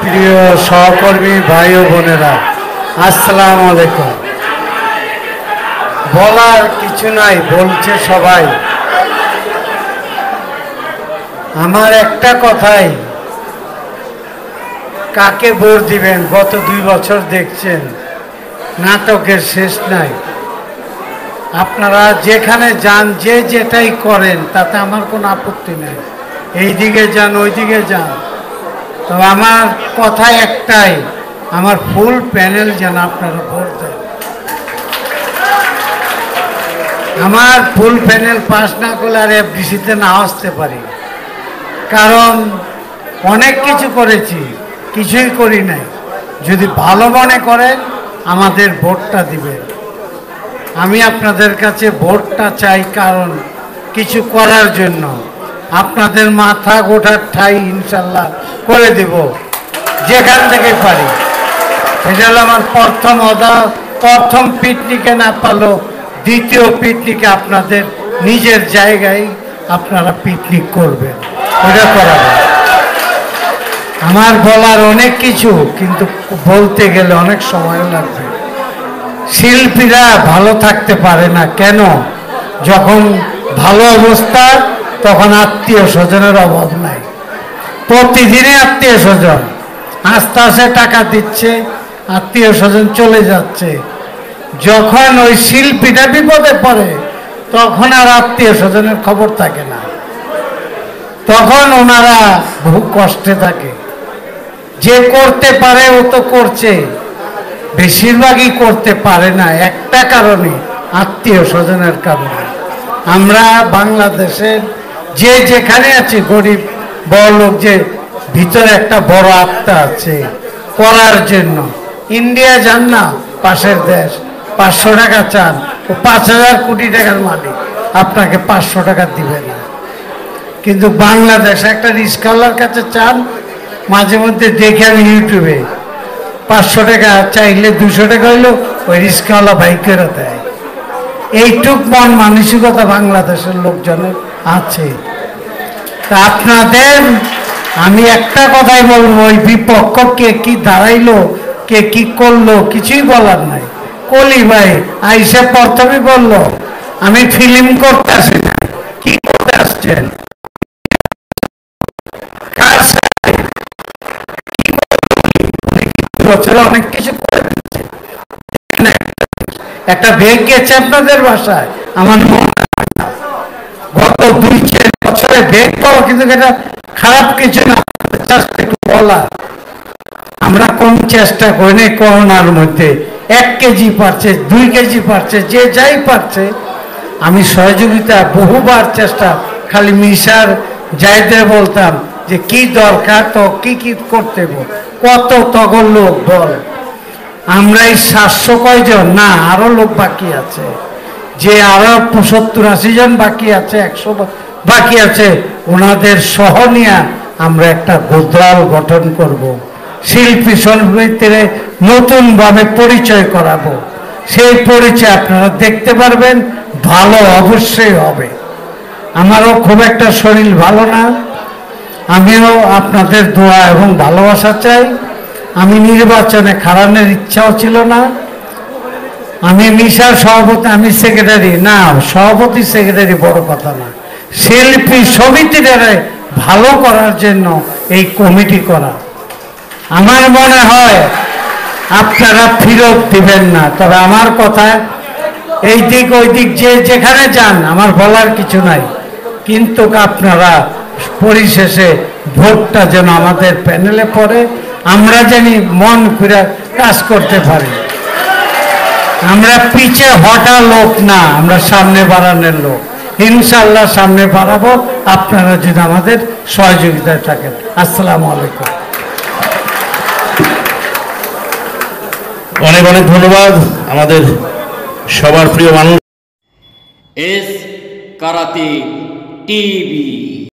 প্রিয় সহকর্মী ভাই ও বোনেরা, আসসালামু আলাইকুম। বলার কিছু নাই, বলছে সবাই। আমার একটা কথাই, কাকে ভোট দিবেন? গত 2 বছর দেখছেন নাটকের শেষ নাই। আপনারা যেখানে যান, যে যেটাই করেন, তাতে আমার কোনো আপত্তি নেই। এইদিকে যান, ওইদিকে যান, তবে আমার কথা একটাই, আমার ফুল প্যানেল যেন আপনারা ভোট দেন। আমার ফুল প্যানেল পাস না করলে আর এফডিসিতে না আসতে পারি, কারণ অনেক কিছু করেছি, কিছুই করি নাই। যদি ভালো মনে করেন আমাদের ভোটটা দিবেন। আমি আপনাদের কাছে ভোটটা চাই, কারণ কিছু করার জন্য। আপনাদের মাথা গোটার ঠাই ইনশাল্লাহ করে দেব যেখান থেকে পারি। এটা হলো আমার প্রথম পিকনিকে না পারলো দ্বিতীয় পিকনিকে আপনাদের নিজের জায়গায় আপনারা পিকনিক করবেন, ওটা করাবেন। আমার বলার অনেক কিছু, কিন্তু বলতে গেলে অনেক সময়ও লাগবে। শিল্পীরা ভালো থাকতে পারে না কেন? যখন ভালো অবস্থা, তখন আত্মীয় স্বজনের অভাব নাই। প্রতিদিনই আত্মীয় স্বজন আস্তে আস্তে টাকা দিচ্ছে, আত্মীয় স্বজন চলে যাচ্ছে। যখন ওই শিল্পীটা বিপদে পড়ে, তখন আর আত্মীয় স্বজনের খবর থাকে না, তখন ওনারা বহু কষ্টে থাকে। যে করতে পারে ও তো করছে, বেশিরভাগই করতে পারে না একটা কারণে, আত্মীয় স্বজনের কারণে। আমরা বাংলাদেশের যে যেখানে আছে, গরিব বড় লোক, যে ভিতরে একটা বড় আত্মা আছে করার জন্য। ইন্ডিয়া যান না, পাশের দেশ, 500 টাকা চান, ও 5000 কোটি টাকার মালিক, আপনাকে 500 টাকা দিবে না। কিন্তু বাংলাদেশে একটা রিস্কাওয়ালার কাছে চান, মাঝে মধ্যে দেখে আমি ইউটিউবে, 500 টাকা চাইলে 200 টাকা হইলো ওই রিস্কাওয়ালা বাইকেরও দেয়। এইটুক মন মানসিকতা বাংলাদেশের লোকজনের আছে। তা আপনাদের আমি একটা কথাই বলবো, ওই বিপক্ষ কে কি দাঁড়াইলো, কে কি করলো, কিছুই বলার নাই। কলি ভাই আইসা প্রথমে বললো আমি ফিল্ম করতে আসি না। কি করতে আসছেন? অনেক কিছু করে দিচ্ছে। একটা ব্যাগ গেছে আপনাদের বাসায়, আমার গত 2-4 বছরে ব্যাগ পাওয়া, কিন্তু এটা খারাপ কিছু না, একটু বলা। আমরা কোন চেষ্টা করি না করোনার মধ্যে 1 কেজি পারছে, 2 কেজি পারছে, যে যাই পারছে। আমি সহযোগিতা বহুবার চেষ্টা, খালি মিশার যাইতে বলতাম যে কি দরকার, তো কি কি করতে, কত তগর লোক বল। আমরা এই 700 কয়জন না, আরো লোক বাকি আছে, যে আরো 70-80 জন বাকি আছে, 100 বাকি আছে, ওনাদের সহ নিয়ে আমরা একটা দল গঠন করব। শিল্পী সমিতির নতুন ভাবে পরিচয় করাবো। সেই পরিচয় আপনারা দেখতে পারবেন, ভালো অবশ্যই হবে। আমারও খুব একটা শরীর ভালো না, আমিও আপনাদের দোয়া এবং ভালোবাসা চাই। আমি নির্বাচনে খাড়ানোর ইচ্ছাও ছিল না। আমি মিশার সভাপতি, আমি সেক্রেটারি না, সভাপতি সেক্রেটারি বড় কথা না, শিল্পী সমিতিটারে ভালো করার জন্য এই কমিটি করা। আমার মনে হয় আপনারা ফেরত দিবেন না, তবে আমার কথা, এই দিক ওই দিক যে যেখানে যান, আমার বলার কিছু নাই, কিন্তু আপনারা পরিশেষে ভোটটা যেন আমাদের প্যানেলে পড়ে, আমরা জানি মন করে কাজ করতে পারি। আমরা পিছে হটা লোক না, আমরা সামনে বাড়ানোর লোক। ইনশাল্লাহ সামনে বাড়াবো, আপনারা যদি আমাদের সহযোগিতায় থাকেন। আসসালামু আলাইকুম। অনেক অনেক ধন্যবাদ আমাদের সবার প্রিয় মানুষ। S karate TV.